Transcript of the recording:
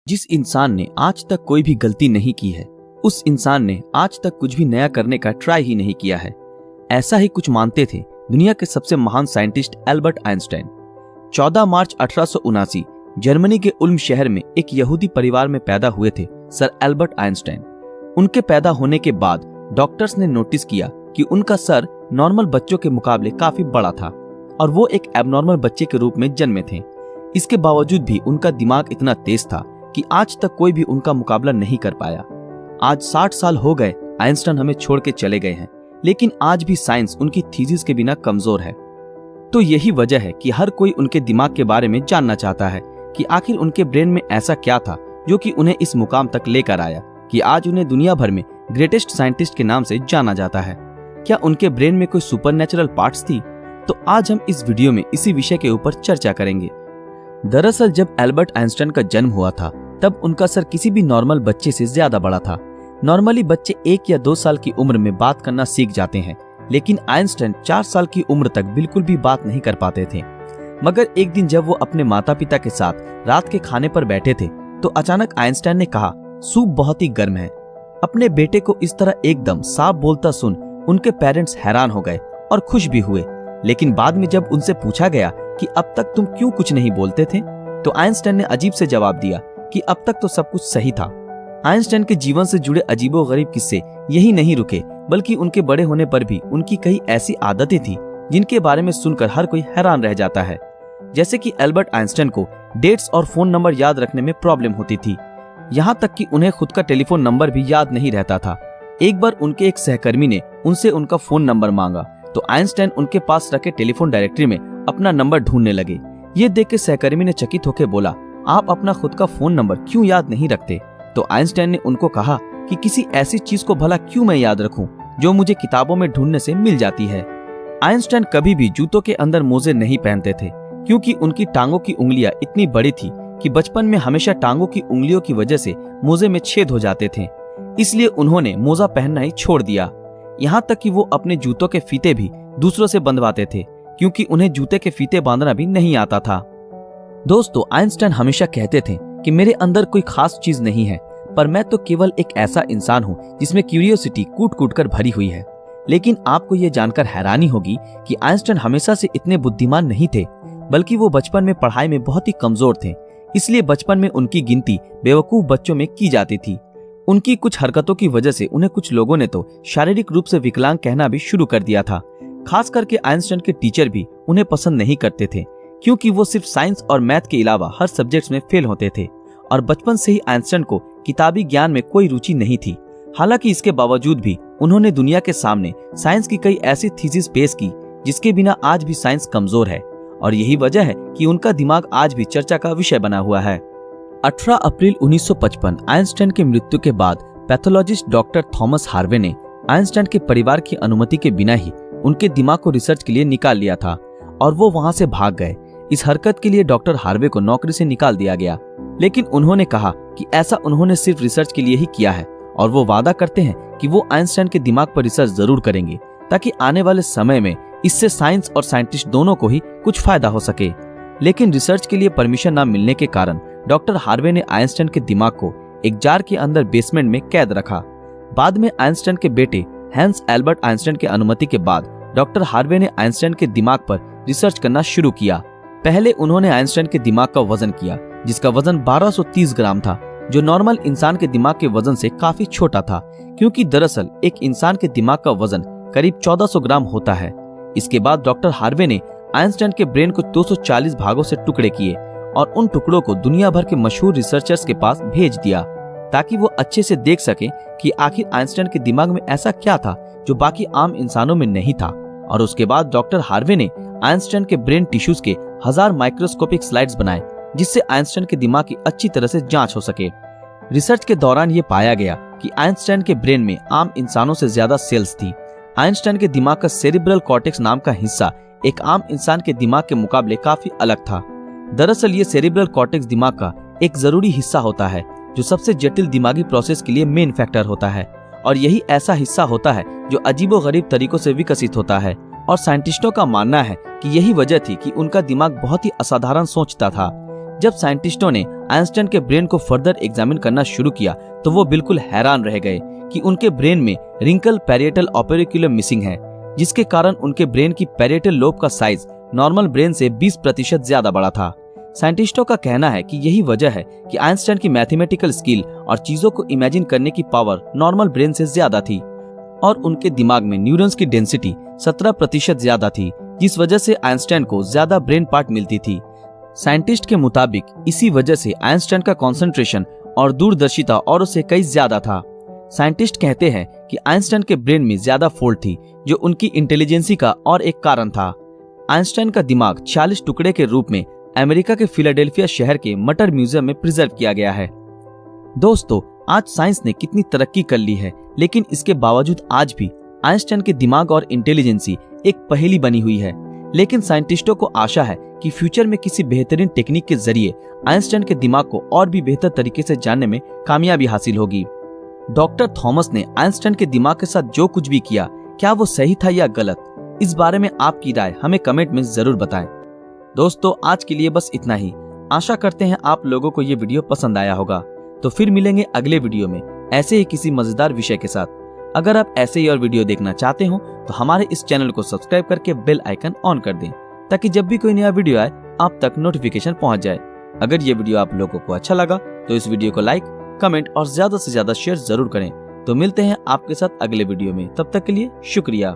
जिस इंसान ने आज तक कोई भी गलती नहीं की है, उस इंसान ने आज तक कुछ भी नया करने का ट्राई ही नहीं किया है। ऐसा ही कुछ मानते थे दुनिया के सबसे महान साइंटिस्ट एल्बर्ट आइंस्टाइन। 14 मार्च 1879 जर्मनी के उल्म शहर में एक यहूदी परिवार में पैदा हुए थे सर एल्बर्ट आइंस्टाइन। उनके पैदा होने के बाद डॉक्टर्स ने नोटिस किया कि उनका सर नॉर्मल बच्चों के मुकाबले काफी बड़ा था और वो एक एबनॉर्मल बच्चे के रूप में जन्मे थे। इसके बावजूद भी उनका दिमाग इतना तेज था कि आज तक कोई भी उनका मुकाबला नहीं कर पाया। आज 60 साल हो गए आइंस्टाइन हमें छोड़ के चले गए हैं, लेकिन आज भी साइंस उनकी थीसिस के बिना कमजोर है। तो यही वजह है कि हर कोई उनके दिमाग के बारे में जानना चाहता है कि आखिर उनके ब्रेन में ऐसा क्या था जो कि उन्हें इस मुकाम तक लेकर आया कि आज उन्हें दुनिया भर में ग्रेटेस्ट साइंटिस्ट के नाम से जाना जाता है। क्या उनके ब्रेन में कोई सुपरनैचुरल पार्ट्स थी? तो आज हम इस वीडियो में इसी विषय के ऊपर चर्चा करेंगे। दरअसल जब एल्बर्ट आइंस्टाइन का जन्म हुआ था तब उनका सर किसी भी नॉर्मल बच्चे से ज्यादा बड़ा था। नॉर्मली बच्चे 1 या 2 साल की उम्र में बात करना सीख जाते हैं, लेकिन आइंस्टाइन 4 साल की उम्र तक बिल्कुल भी बात नहीं कर पाते थे। मगर एक दिन जब वो अपने माता पिता के साथ रात के खाने पर बैठे थे तो अचानक आइंस्टाइन ने कहा, सूप बहुत ही गर्म है। अपने बेटे को इस तरह एकदम साफ बोलता सुन उनके पेरेंट्स हैरान हो गए और खुश भी हुए। लेकिन बाद में जब उनसे पूछा गया कि अब तक तुम क्यों कुछ नहीं बोलते थे, तो आइंस्टाइन ने अजीब से जवाब दिया कि अब तक तो सब कुछ सही था। आइंस्टाइन के जीवन से जुड़े अजीबोगरीब किस्से यही नहीं रुके, बल्कि उनके बड़े होने पर भी उनकी कई ऐसी आदतें थी जिनके बारे में सुनकर हर कोई हैरान रह जाता है। जैसे कि एल्बर्ट आइंस्टाइन को डेट्स और फोन नंबर याद रखने में प्रॉब्लम होती थी, यहाँ तक कि उन्हें खुद का टेलीफोन नंबर भी याद नहीं रहता था। एक बार उनके एक सहकर्मी ने उनसे उनका फोन नंबर मांगा तो आइंस्टाइन उनके पास रखे टेलीफोन डायरेक्टरी में अपना नंबर ढूंढने लगे। ये देख के सहकर्मी ने चकित होकर बोला, आप अपना खुद का फोन नंबर क्यों याद नहीं रखते? तो आइंस्टाइन ने उनको कहा कि किसी ऐसी चीज को भला क्यों मैं याद रखूं जो मुझे किताबों में ढूंढने से मिल जाती है। आइंस्टाइन कभी भी जूतों के अंदर मोजे नहीं पहनते थे, क्योंकि उनकी टांगों की उंगलियां इतनी बड़ी थी कि बचपन में हमेशा टांगों की उंगलियों की वजह से मोजे में छेद हो जाते थे। इसलिए उन्होंने मोजा पहनना ही छोड़ दिया। यहाँ तक कि वो अपने जूतों के फीते भी दूसरों से बंधवाते थे, क्योंकि उन्हें जूते के फीते बांधना भी नहीं आता था। दोस्तों, आइंस्टाइन हमेशा कहते थे कि मेरे अंदर कोई खास चीज नहीं है, पर मैं तो केवल एक ऐसा इंसान हूँ जिसमें क्यूरियोसिटी कूट कूट कर भरी हुई है। लेकिन आपको ये जानकर हैरानी होगी कि आइंस्टाइन हमेशा से इतने बुद्धिमान नहीं थे, बल्कि वो बचपन में पढ़ाई में बहुत ही कमजोर थे। इसलिए बचपन में उनकी गिनती बेवकूफ बच्चों में की जाती थी। उनकी कुछ हरकतों की वजह से उन्हें कुछ लोगों ने तो शारीरिक रूप से विकलांग कहना भी शुरू कर दिया था। खास करके आइंस्टाइन के टीचर भी उन्हें पसंद नहीं करते थे, क्योंकि वो सिर्फ साइंस और मैथ के अलावा हर सब्जेक्ट्स में फेल होते थे और बचपन से ही आइंस्टाइन को किताबी ज्ञान में कोई रुचि नहीं थी। हालांकि इसके बावजूद भी उन्होंने दुनिया के सामने साइंस की कई ऐसी थीसिस पेश की जिसके बिना आज भी साइंस कमजोर है, और यही वजह है कि उनका दिमाग आज भी चर्चा का विषय बना हुआ है। 18 अप्रैल 1955 आइंस्टाइन की मृत्यु के बाद पैथोलॉजिस्ट डॉक्टर थॉमस हार्वे ने आइंस्टाइन के परिवार की अनुमति के बिना ही उनके दिमाग को रिसर्च के लिए निकाल लिया था और वो वहां से भाग गए। इस हरकत के लिए डॉक्टर हार्वे को नौकरी से निकाल दिया गया, लेकिन उन्होंने कहा कि ऐसा उन्होंने सिर्फ रिसर्च के लिए ही किया है और वो वादा करते हैं कि वो आइंस्टाइन के दिमाग पर रिसर्च जरूर करेंगे ताकि आने वाले समय में इससे साइंस और साइंटिस्ट दोनों को ही कुछ फायदा हो सके। लेकिन रिसर्च के लिए परमिशन न मिलने के कारण डॉक्टर हार्वे ने आइंस्टाइन के दिमाग को एक जार के अंदर बेसमेंट में कैद रखा। बाद में आइंस्टाइन के बेटे हैंस एल्बर्ट आइंस्टाइन की अनुमति के बाद डॉक्टर हार्वे ने आइंस्टाइन के दिमाग पर रिसर्च करना शुरू किया। पहले उन्होंने आइंस्टाइन के दिमाग का वजन किया, जिसका वजन 1230 ग्राम था, जो नॉर्मल इंसान के दिमाग के वजन से काफी छोटा था, क्योंकि दरअसल एक इंसान के दिमाग का वजन करीब 1400 ग्राम होता है। इसके बाद डॉक्टर हार्वे ने आइंस्टाइन के ब्रेन को 240 भागों से टुकड़े किए और उन टुकड़ों को दुनिया भर के मशहूर रिसर्चर्स के पास भेज दिया ताकि वो अच्छे से देख सके कि आखिर आइंस्टाइन के दिमाग में ऐसा क्या था जो बाकी आम इंसानों में नहीं था। और उसके बाद डॉक्टर हार्वे ने आइंस्टाइन के ब्रेन टिश्यूज के 1000 माइक्रोस्कोपिक स्लाइड्स बनाए, जिससे आइंस्टाइन के दिमाग की अच्छी तरह से जांच हो सके। रिसर्च के दौरान ये पाया गया कि आइंस्टाइन के ब्रेन में आम इंसानों से ज्यादा सेल्स थी। आइंस्टाइन के दिमाग का सेरिब्रल कॉर्टेक्स नाम का हिस्सा एक आम इंसान के दिमाग के मुकाबले काफी अलग था। दरअसल ये सेरिब्रल कॉर्टेक्स दिमाग का एक जरूरी हिस्सा होता है जो सबसे जटिल दिमागी प्रोसेस के लिए मेन फैक्टर होता है, और यही ऐसा हिस्सा होता है जो अजीबोगरीब तरीकों से विकसित होता है। और साइंटिस्टों का मानना है कि यही वजह थी कि उनका दिमाग बहुत ही असाधारण सोचता था। जब साइंटिस्टों ने आइंस्टाइन के ब्रेन को फर्दर एग्जामिन करना शुरू किया तो वो बिल्कुल हैरान रह गए कि उनके ब्रेन में रिंकल पैरिएटल ओपेरिकुलम मिसिंग है, जिसके कारण उनके ब्रेन की पैरिएटल लोब का साइज नॉर्मल ब्रेन से 20% ज्यादा बड़ा था। साइंटिस्टों का कहना है कि यही वजह है कि आइंस्टाइन की मैथमेटिकल स्किल और चीजों को इमेजिन करने की पावर नॉर्मल ब्रेन से ज्यादा थी और उनके दिमाग में न्यूरॉन्स की डेंसिटी 17% ज्यादा थी, जिस वजह से आइंस्टाइन को ज्यादा ब्रेन पार्ट मिलती थी। साइंटिस्ट के मुताबिक इसी वजह से आइंस्टाइन का कंसंट्रेशन और दूरदर्शिता औरों से कई ज्यादा था। साइंटिस्ट कहते हैं कि आइंस्टाइन के ब्रेन में ज्यादा फोल्ड थी, जो उनकी इंटेलिजेंसी का और एक कारण था। आइंस्टाइन का दिमाग 46 टुकड़े के रूप में अमेरिका के फिलाडेल्फिया शहर के मटर म्यूजियम में प्रिजर्व किया गया है। दोस्तों, आज साइंस ने कितनी तरक्की कर ली है, लेकिन इसके बावजूद आज भी आइंस्टाइन के दिमाग और इंटेलिजेंसी एक पहेली बनी हुई है। लेकिन साइंटिस्टों को आशा है कि फ्यूचर में किसी बेहतरीन टेक्निक के जरिए आइंस्टाइन के दिमाग को और भी बेहतर तरीके से जानने में कामयाबी हासिल होगी। डॉक्टर थॉमस ने आइंस्टाइन के दिमाग के साथ जो कुछ भी किया, क्या वो सही था या गलत? इस बारे में आपकी राय हमें कमेंट में जरूर बताएं। दोस्तों, आज के लिए बस इतना ही। आशा करते हैं आप लोगों को ये वीडियो पसंद आया होगा। तो फिर मिलेंगे अगले वीडियो में ऐसे ही किसी मजेदार विषय के साथ। अगर आप ऐसे ही और वीडियो देखना चाहते हो तो हमारे इस चैनल को सब्सक्राइब करके बेल आइकन ऑन कर दें, ताकि जब भी कोई नया वीडियो आए आप तक नोटिफिकेशन पहुंच जाए। अगर ये वीडियो आप लोगों को अच्छा लगा तो इस वीडियो को लाइक, कमेंट और ज्यादा से ज्यादा शेयर जरूर करें। तो मिलते हैं आपके साथ अगले वीडियो में, तब तक के लिए शुक्रिया।